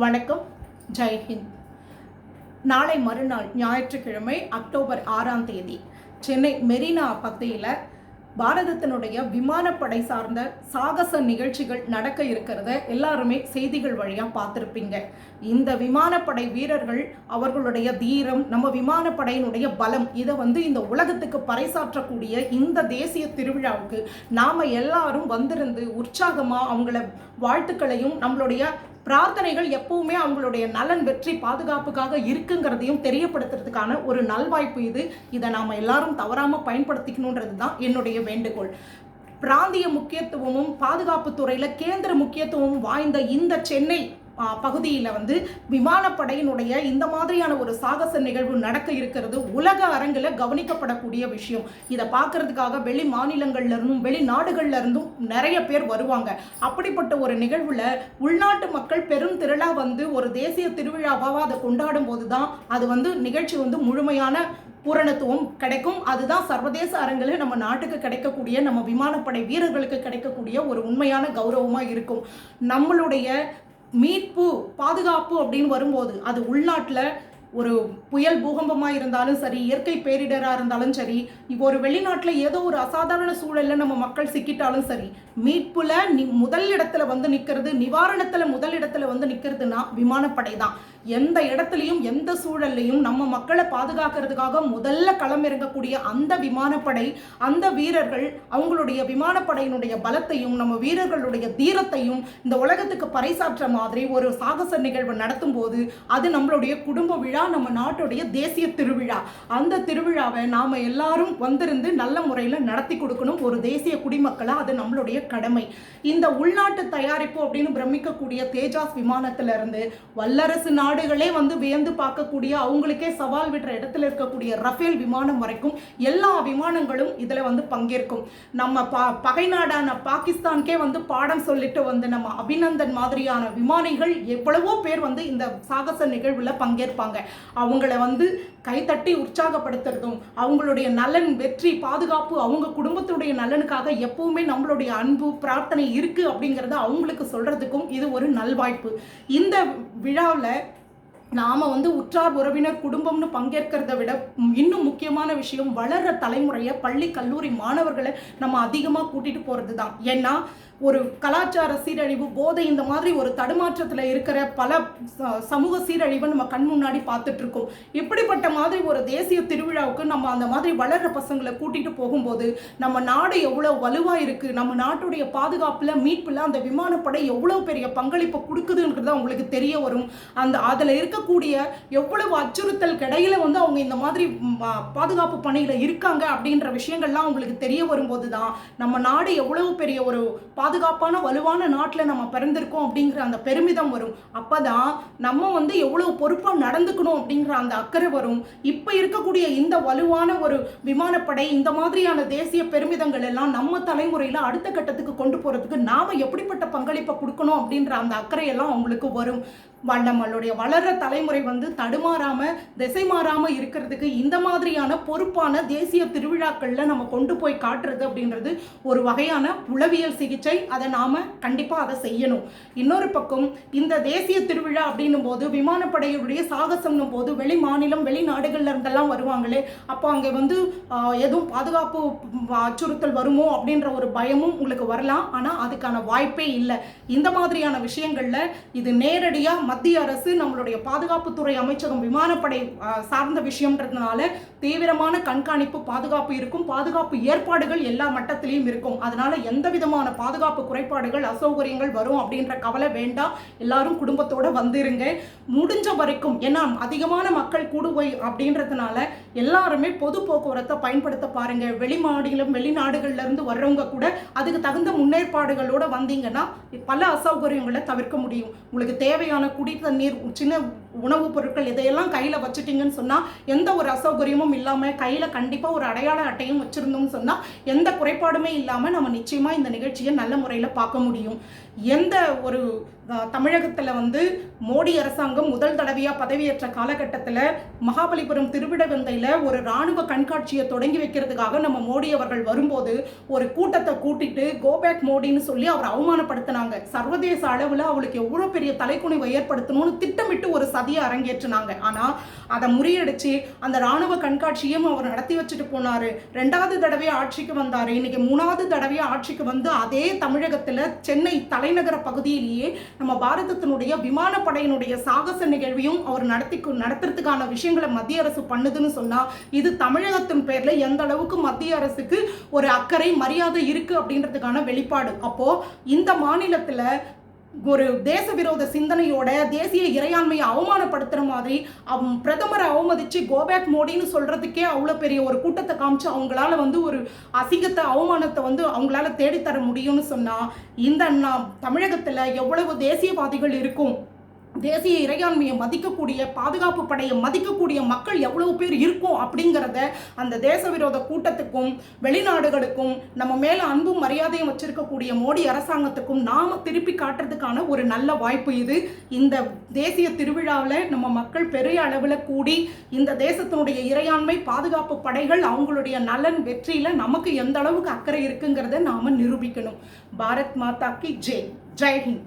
வணக்கம். ஜெய்ஹிந்த். நாளை மறுநாள் ஞாயிற்றுக்கிழமை அக்டோபர் 6ஆம் தேதி சென்னை மெரினா பகுதியில் பாரதத்தினுடைய விமானப்படை சார்ந்த சாகச நிகழ்ச்சிகள் நடக்க இருக்கிறத எல்லாருமே செய்திகள் வழியாக பார்த்துருப்பீங்க. இந்த விமானப்படை வீரர்கள் அவர்களுடைய தீரம், நம்ம விமானப்படையினுடைய பலம், இதை இந்த உலகத்துக்கு பறைசாற்றக்கூடிய இந்த தேசிய திருவிழாவுக்கு நாம் எல்லாரும் வந்திருந்து உற்சாகமாக அவங்கள வாழ்த்துக்களையும் நம்மளுடைய பிரார்த்தனைகள் எப்பவுமே அவங்களுடைய நலன், வெற்றி, பாதுகாப்புக்காக இருக்குங்கிறதையும் தெரியப்படுத்துறதுக்கான ஒரு நல்வாய்ப்பு இது. இதை நாம் எல்லாரும் தவறாமல் பயன்படுத்திக்கணுன்றது தான் என்னுடைய வேண்டுகோள். பிராந்திய முக்கியத்துவமும் பாதுகாப்பு துறையில் கேந்திர முக்கியத்துவமும் வாய்ந்த இந்த சென்னை பகுதியில் விமானப்படையினுடைய இந்த மாதிரியான ஒரு சாகச நிகழ்வு நடக்க இருக்கிறது உலக அரங்கில் கவனிக்கப்படக்கூடிய விஷயம். இதை பார்க்கறதுக்காக வெளி மாநிலங்கள்ல இருந்தும் வெளிநாடுகள்ல இருந்தும் நிறைய பேர் வருவாங்க. அப்படிப்பட்ட ஒரு நிகழ்வுல உள்நாட்டு மக்கள் பெரும் திரளா ஒரு தேசிய திருவிழாவாக அதை கொண்டாடும் போது தான் அது நிகழ்ச்சி முழுமையான பூரணத்துவம் கிடைக்கும். அதுதான் சர்வதேச அரங்கில் நம்ம நாட்டுக்கு கிடைக்கக்கூடிய, நம்ம விமானப்படை வீரர்களுக்கு கிடைக்கக்கூடிய ஒரு உண்மையான கௌரவமாக இருக்கும். நம்மளுடைய மீட்பு, பாதுகாப்பு அப்படின்னு வரும்போது அது உள்நாட்டில் ஒரு புயல், பூகம்பமாக இருந்தாலும் சரி, இயற்கை பேரிடராக இருந்தாலும் சரி, இப்போ ஒரு வெளிநாட்டில் ஏதோ ஒரு அசாதாரண சூழலில் நம்ம மக்கள் சிக்கிட்டாலும் சரி, மீட்புல முதல் இடத்துல நிற்கிறது, நிவாரணத்தில் முதல் இடத்துல நிற்கிறதுனா விமானப்படை தான். எந்த இடத்துலையும் எந்த சூழல்லையும் நம்ம மக்களை பாதுகாக்கிறதுக்காக முதல்ல களமிறங்கக்கூடிய அந்த விமானப்படை, அந்த வீரர்கள் அவங்களுடைய விமானப்படையினுடைய பலத்தையும் நம்ம வீரர்களுடைய தீரத்தையும் இந்த உலகத்துக்கு பறைசாற்ற மாதிரி ஒரு சாகச நிகழ்வு நடத்தும் போது அது நம்மளுடைய குடும்ப விழா, நம்ம நாட்டுடைய தேசிய திருவிழா. அந்த திருவிழாவை நாம எல்லாரும் வந்திருந்து நல்ல முறையில் நடத்தி கொடுக்கணும். ஒரு தேசிய குடிமக்களா அது நம்மளுடைய கடமை. இந்த உள்நாட்டு தயாரிப்பு அப்படின்னு பிரமிக்கக்கூடிய தேஜாஸ் விமானத்துல இருந்து வல்லரசு நாடுகளே வியந்து பார்க்கக்கூடிய, அவங்களுக்கே சவால் விடுற இடத்துல இருக்கக்கூடிய ரஃபேல் விமானம் வரைக்கும் எல்லா விமானங்களும் இதுல பங்கேற்கும். நம்ம பகை நாடான பாகிஸ்தானுக்கே பாடம் சொல்லிட்டு நம்ம அபிநந்தன் மாதிரியான விமானிகள் எவ்வளவோ பேர் இந்த சாகச நிகழ்வுல பங்கேற்பாங்க. அவங்கள கைத்தட்டி உற்சாகப்படுத்துறதும், அவங்களுடைய நலன், வெற்றி, பாதுகாப்பு, அவங்க குடும்பத்துடைய நலனுக்காக எப்பவுமே நம்மளுடைய அன்பு, பிரார்த்தனை இருக்கு அப்படிங்கிறத அவங்களுக்கு சொல்றதுக்கும் இது ஒரு நல்வாய்ப்பு. இந்த விழாவில் நாம் உற்றார் உறவினர் குடும்பம்னு பங்கேற்கிறத விட இன்னும் முக்கியமான விஷயம் வளர்கிற தலைமுறையை, பள்ளி கல்லூரி மாணவர்களை நம்ம அதிகமாக கூட்டிகிட்டு போகிறது தான். ஏன்னா ஒரு கலாச்சார சீரழிவு, போதை, இந்த மாதிரி ஒரு தடுமாற்றத்தில் இருக்கிற பல சமூக சீரழிவை நம்ம கண் முன்னாடி பார்த்துட்டு இருக்கோம். இப்படிப்பட்ட மாதிரி ஒரு தேசிய திருவிழாவுக்கு நம்ம அந்த மாதிரி வளர்கிற பசங்களை கூட்டிகிட்டு போகும்போது நம்ம நாடு எவ்வளோ வலுவாக இருக்குது, நம்ம நாட்டுடைய பாதுகாப்பில், மீட்பில் அந்த விமானப்படை எவ்வளோ பெரிய பங்களிப்பை கொடுக்குதுன்றது அவங்களுக்கு தெரிய வரும். அதில் இருக்கக்கூடிய எவ்வளவு அச்சுறுத்தல் கிடையில அவங்க இந்த மாதிரி பாதுகாப்பு பணியில் இருக்காங்க அப்படின்ற விஷயங்கள்லாம் அவங்களுக்கு தெரிய வரும்போது தான் நம்ம நாடு எவ்வளவு பெரிய ஒரு பாதுகாப்பான வலுவான நாட்டில் நம்ம பிறந்திருக்கோம் அப்படிங்கிற அந்த பெருமிதம் வரும். அப்பதான் நம்ம எவ்வளவு பொறுப்பாக நடந்துக்கணும் அப்படிங்கிற அந்த அக்கறை வரும். இப்போ இருக்கக்கூடிய இந்த வலுவான ஒரு விமானப்படை, இந்த மாதிரியான தேசிய பெருமிதங்கள் எல்லாம் நம்ம தலைமுறையில் அடுத்த கட்டத்துக்கு கொண்டு போறதுக்கு நாம எப்படிப்பட்ட பங்களிப்பை கொடுக்கணும் அப்படின்ற அந்த அக்கறையெல்லாம் அவங்களுக்கு வரும். நம்மளுடைய வளர்ற தலைமுறை தடுமாறாம, திசை மாறாம இருக்கிறதுக்கு இந்த மாதிரியான பொறுப்பான தேசிய திருவிழாக்கள்ல நம்ம கொண்டு போய் காட்டுறது அப்படின்றது ஒரு வகையான உளவியல் சிகிச்சை. அதை நாம கண்டிப்பா அதை செய்யணும். இன்னொரு பக்கம் இந்த தேசிய திருவிழா அப்படின்னும் போது, விமானப்படையுடைய சாகசம் போது வெளி மாநிலம், வெளிநாடுகள்ல இருந்தெல்லாம் வருவாங்களே, அப்போ அங்கே எதுவும் பாதுகாப்பு அச்சுறுத்தல் வருமோ அப்படின்ற ஒரு பயமும் உங்களுக்கு வரலாம். ஆனா அதுக்கான வாய்ப்பே இல்லை. இந்த மாதிரியான விஷயங்கள்ல இது நேரடியா மத்திய அரசு, நம்மளுடைய பாதுகாப்புத்துறை அமைச்சகம், விமானப்படை சார்ந்த விஷயம்ன்றதுனால தீவிரமான கண்காணிப்பு, பாதுகாப்பு இருக்கும். பாதுகாப்பு ஏற்பாடுகள் எல்லா மட்டத்திலையும் இருக்கும். அதனால எந்த விதமான பாதுகாப்பு குறைபாடுகள், அசௌகரியங்கள் வரும் அப்படின்ற கவலை வேண்டாம். எல்லாரும் குடும்பத்தோட வந்துருங்க முடிஞ்ச வரைக்கும். ஏன்னா அதிகமான மக்கள் கூடுவை அப்படின்றதுனால எல்லாருமே பொது போக்குவரத்தை பயன்படுத்த பாருங்க. வெளி மாநிலம், வெளிநாடுகள்ல இருந்து வர்றவங்க கூட அதுக்கு தகுந்த முன்னேற்பாடுகளோட வந்தீங்கன்னா பல அசௌகரியங்களை தவிர்க்க முடியும். உங்களுக்கு தேவையான குடி தண்ணீர், சின்ன உணவுப் பொருட்கள் இதையெல்லாம் கையில் வச்சுட்டிங்கன்னு சொன்னால் எந்த ஒரு அசௌகரியமும் இல்லாமல், கையில் கண்டிப்பாக ஒரு அடையாள அட்டையும் வச்சுருந்தோம்னு சொன்னால் எந்த குறைபாடுமே இல்லாமல் நம்ம நிச்சயமாக இந்த நிகழ்ச்சியை நல்ல முறையில் பார்க்க முடியும். எந்த ஒரு தமிழகத்தில் வந்து மோடி அரசாங்கம் முதல் தடவையாக பதவியேற்ற காலகட்டத்தில் மகாபலிபுரம் திருவிடவந்தையில் ஒரு இராணுவ கண்காட்சியை தொடங்கி வைக்கிறதுக்காக நம்ம மோடி அவர்கள் வரும்போது ஒரு கூட்டத்தை கூட்டிட்டு கோபேக் மோடின்னு சொல்லி அவர் அவமானப்படுத்தினாங்க. சர்வதேச அளவில் அவளுக்கு எவ்வளோ பெரிய தலைக்குனிவை ஏற்படுத்தணும்னு திட்டமிட்டு ஒரு சதியை அரங்கேற்றினாங்க. ஆனால் அதை முறியடிச்சு அந்த இராணுவ கண்காட்சியும் அவர் நடத்தி வச்சுட்டு போனார். 2வது தடவை ஆட்சிக்கு வந்தார். இன்னைக்கு 3வது தடவையாக ஆட்சிக்கு வந்து அதே தமிழகத்தில் சென்னை தலைநகர பகுதியிலேயே நம்ம பாரதத்தினுடைய விமானப்படையினுடைய சாகச நிகழ்வையும் அவர் நடத்துறதுக்கான விஷயங்களை மத்திய அரசு பண்ணுதுன்னு சொன்னா இது தமிழகத்தின் பேர்ல எந்த அளவுக்கு மத்திய அரசுக்கு ஒரு அக்கறை மரியாதை இருக்கு அப்படின்றதுக்கான வெளிப்பாடு. அப்போ இந்த மாநிலத்துல ஒரு தேச விரோத சிந்தனையோட தேசிய இறையாண்மையை அவமானப்படுத்துற மாதிரி பிரதமரை அவமதிச்சு கோபேக் மோடின்னு சொல்றதுக்கே அவ்வளோ பெரிய ஒரு கூட்டத்தை காமிச்சு அவங்களால வந்து ஒரு அசிங்கத்தை அவமானத்தை வந்து அவங்களால தேடித்தர முடியும்னு சொன்னா இந்த தமிழகத்தில் எவ்வளவு தேசியவாதிகள் இருக்கும், தேசிய இறையாண்மையை மதிக்கக்கூடிய பாதுகாப்பு படையை மதிக்கக்கூடிய மக்கள் எவ்வளவு பேர் இருக்கும் அப்படிங்கிறத அந்த தேச விரோத கூட்டத்துக்கும் வெளிநாடுகளுக்கும் நம்ம மேல அன்பும் மரியாதையும் வச்சிருக்கக்கூடிய மோடி அரசாங்கத்துக்கும் நாம திருப்பி காட்டுறதுக்கான ஒரு நல்ல வாய்ப்பு இது. இந்த தேசிய திருவிழாவில் நம்ம மக்கள் பெரிய அளவில் கூடி இந்த தேசத்தினுடைய இறையாண்மை பாதுகாப்பு படைகள் அவங்களுடைய நலன் வெற்றியில நமக்கு எந்த அளவுக்கு அக்கறை இருக்குங்கிறத நாம நிரூபிக்கணும். பாரத் மாதா கி ஜெய். ஜெய் ஹிந்த்.